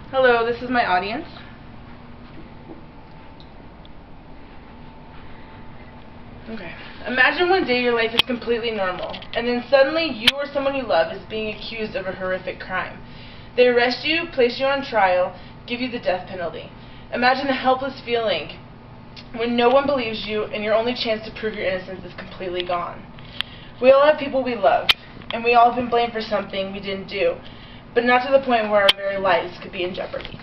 Hello, this is my audience. Okay. Imagine one day your life is completely normal, and then suddenly you or someone you love is being accused of a horrific crime. They arrest you, place you on trial, give you the death penalty. Imagine the helpless feeling when no one believes you and your only chance to prove your innocence is completely gone. We all have people we love, and we all have been blamed for something we didn't do, but not to the point where our very lives could be in jeopardy.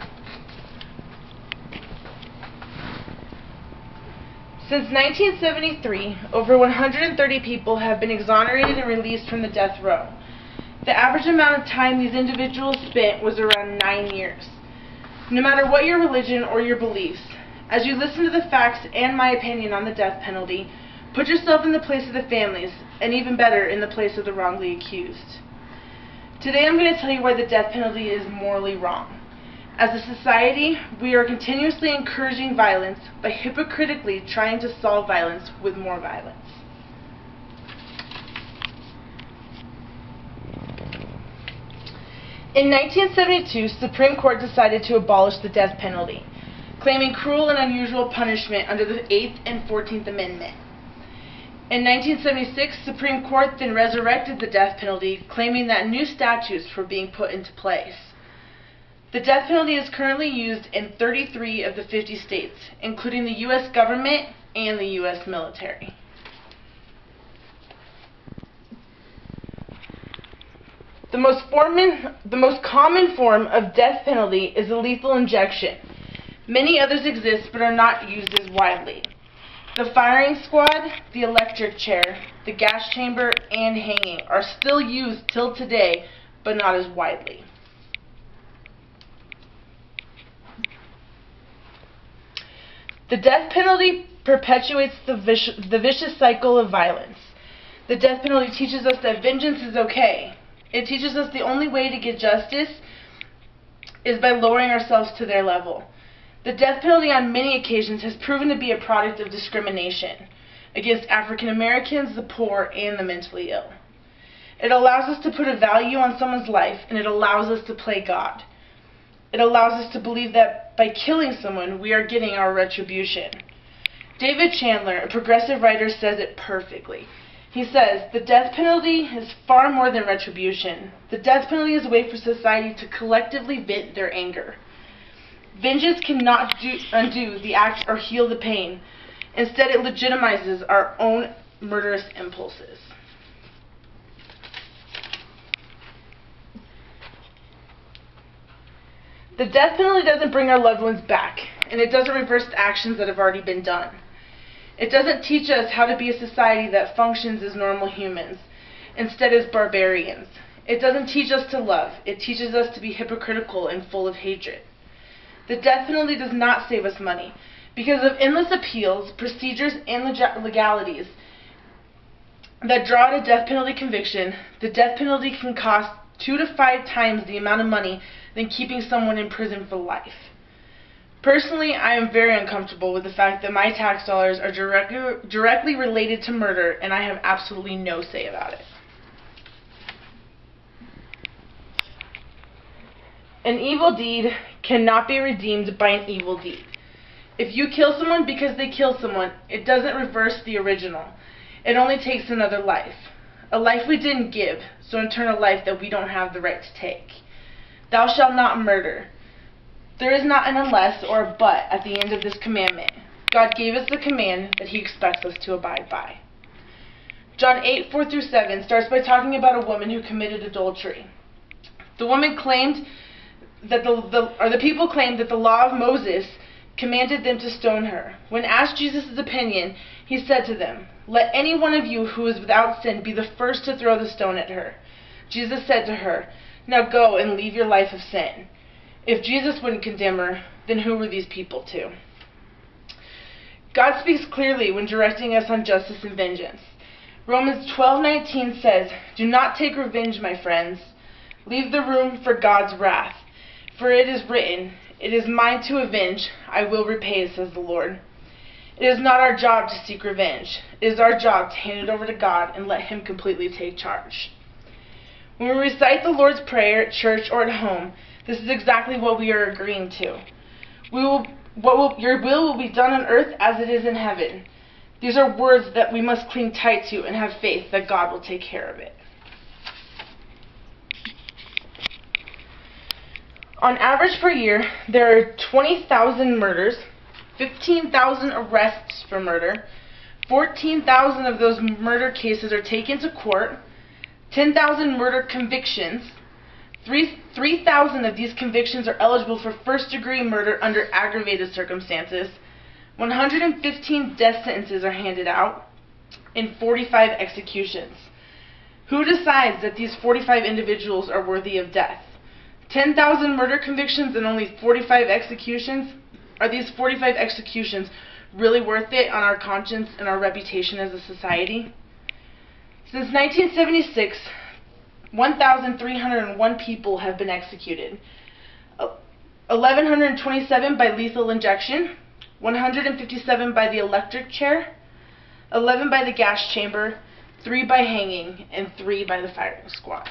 Since 1973, over 130 people have been exonerated and released from the death row. The average amount of time these individuals spent was around 9 years. No matter what your religion or your beliefs, as you listen to the facts and my opinion on the death penalty, put yourself in the place of the families, and even better, in the place of the wrongly accused. Today I'm going to tell you why the death penalty is morally wrong. As a society, we are continuously encouraging violence by hypocritically trying to solve violence with more violence. In 1972, Supreme Court decided to abolish the death penalty, claiming cruel and unusual punishment under the 8th and 14th Amendment. In 1976, Supreme Court then resurrected the death penalty, claiming that new statutes were being put into place. The death penalty is currently used in 33 of the 50 states, including the U.S. government and the U.S. military. The most common form of death penalty is a lethal injection. Many others exist but are not used as widely. The firing squad, the electric chair, the gas chamber, and hanging are still used till today, but not as widely. The death penalty perpetuates the vicious cycle of violence. The death penalty teaches us that vengeance is okay. It teaches us the only way to get justice is by lowering ourselves to their level. The death penalty on many occasions has proven to be a product of discrimination against African Americans, the poor, and the mentally ill. It allows us to put a value on someone's life, and it allows us to play God. It allows us to believe that by killing someone, we are getting our retribution. David Chandler, a progressive writer, says it perfectly. He says, "The death penalty is far more than retribution. The death penalty is a way for society to collectively vent their anger. Vengeance cannot undo the act or heal the pain. Instead, it legitimizes our own murderous impulses." The death penalty doesn't bring our loved ones back, and it doesn't reverse the actions that have already been done. It doesn't teach us how to be a society that functions as normal humans, instead as barbarians. It doesn't teach us to love. It teaches us to be hypocritical and full of hatred. The death penalty does not save us money. Because of endless appeals, procedures, and legalities that draw out a death penalty conviction, the death penalty can cost 2 to 5 times the amount of money than keeping someone in prison for life. Personally, I am very uncomfortable with the fact that my tax dollars are directly related to murder, and I have absolutely no say about it. An evil deed cannot be redeemed by an evil deed. If you kill someone because they kill someone, it doesn't reverse the original. It only takes another life. A life we didn't give, so in turn a life that we don't have the right to take. Thou shalt not murder. There is not an unless or a but at the end of this commandment. God gave us the command that He expects us to abide by. John 8:4-7 starts by talking about a woman who committed adultery. The woman claimed that the people claimed that the law of Moses commanded them to stone her. When asked Jesus' opinion, He said to them, "Let any one of you who is without sin be the first to throw the stone at her." Jesus said to her, "Now go and leave your life of sin." If Jesus wouldn't condemn her, then who were these people to? God speaks clearly when directing us on justice and vengeance. Romans 12:19 says, "Do not take revenge, my friends. Leave the room for God's wrath. For it is written, 'It is mine to avenge, I will repay,' says the Lord." It is not our job to seek revenge. It is our job to hand it over to God and let Him completely take charge. When we recite the Lord's Prayer at church or at home, This is exactly what we are agreeing to. Your will will be done on earth as it is in heaven. These are words that we must cling tight to and have faith that God will take care of it. On average per year, there are 20,000 murders, 15,000 arrests for murder, 14,000 of those murder cases are taken to court, 10,000 murder convictions, 3,000 of these convictions are eligible for first-degree murder under aggravated circumstances, 115 death sentences are handed out, and 45 executions. Who decides that these 45 individuals are worthy of death? 10,000 murder convictions and only 45 executions? Are these 45 executions really worth it on our conscience and our reputation as a society? Since 1976, 1,301 people have been executed. 1,127 by lethal injection, 157 by the electric chair, 11 by the gas chamber, 3 by hanging, and 3 by the firing squad.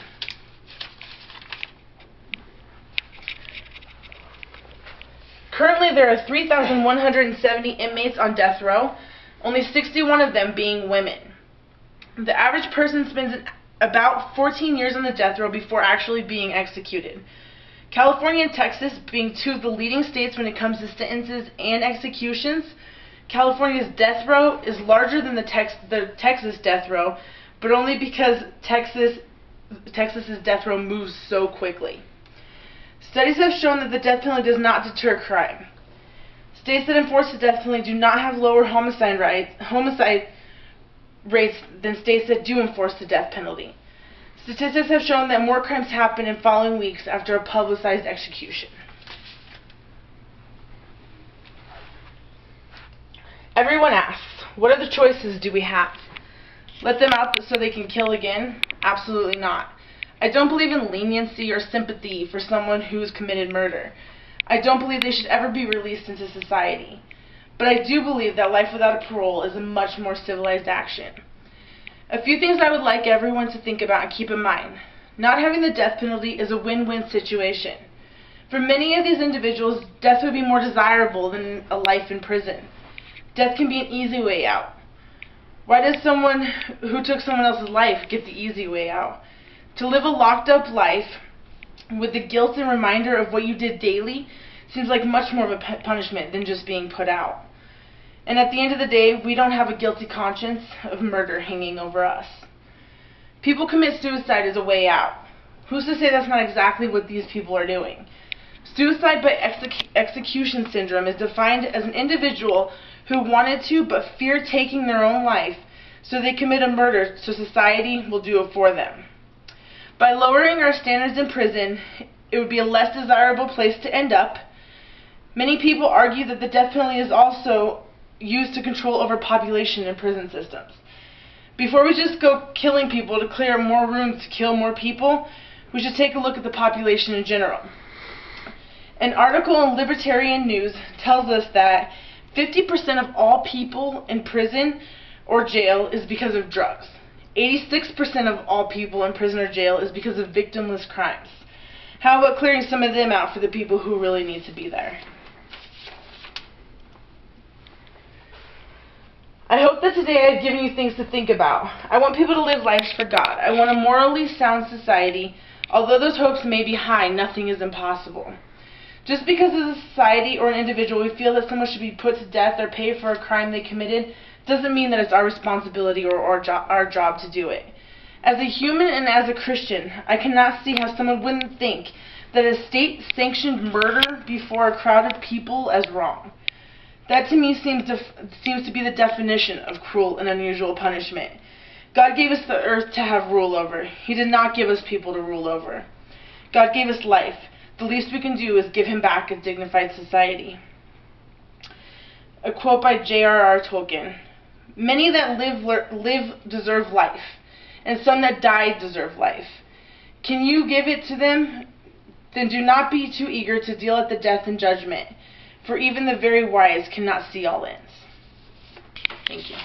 Currently, there are 3,170 inmates on death row, only 61 of them being women. The average person spends about 14 years on the death row before actually being executed. California and Texas being two of the leading states when it comes to sentences and executions. California's death row is larger than the Texas death row, but only because Texas's death row moves so quickly. Studies have shown that the death penalty does not deter crime. States that enforce the death penalty do not have lower homicide rates than states that do enforce the death penalty. Statistics have shown that more crimes happen in following weeks after a publicized execution. Everyone asks, what other choices do we have? Let them out so they can kill again? Absolutely not. I don't believe in leniency or sympathy for someone who's committed murder. I don't believe they should ever be released into society. But I do believe that life without a parole is a much more civilized action. A few things I would like everyone to think about and keep in mind. Not having the death penalty is a win-win situation. For many of these individuals, death would be more desirable than a life in prison. Death can be an easy way out. Why does someone who took someone else's life get the easy way out? To live a locked-up life with the guilt and reminder of what you did daily seems like much more of a punishment than just being put out. And at the end of the day, we don't have a guilty conscience of murder hanging over us. People commit suicide as a way out. Who's to say that's not exactly what these people are doing? Suicide by execution syndrome is defined as an individual who wanted to but feared taking their own life, so they commit a murder so society will do it for them. By lowering our standards in prison, it would be a less desirable place to end up. Many people argue that the death penalty is also used to control overpopulation in prison systems. Before we just go killing people to clear more room to kill more people, we should take a look at the population in general. An article in Libertarian News tells us that 50% of all people in prison or jail is because of drugs. 86% of all people in prison or jail is because of victimless crimes. How about clearing some of them out for the people who really need to be there? I hope that today I've given you things to think about. I want people to live lives for God. I want a morally sound society. Although those hopes may be high, nothing is impossible. Just because as a society or an individual we feel that someone should be put to death or pay for a crime they committed doesn't mean that it's our responsibility or our job to do it. As a human and as a Christian, I cannot see how someone wouldn't think that a state-sanctioned murder before a crowd of people is wrong. That to me seems to be the definition of cruel and unusual punishment. God gave us the earth to have rule over. He did not give us people to rule over. God gave us life. The least we can do is give him back a dignified society. A quote by J.R.R. Tolkien. Many that live deserve life, and some that die deserve life. Can you give it to them? Then do not be too eager to deal at the death and judgment, for even the very wise cannot see all ends. Thank you.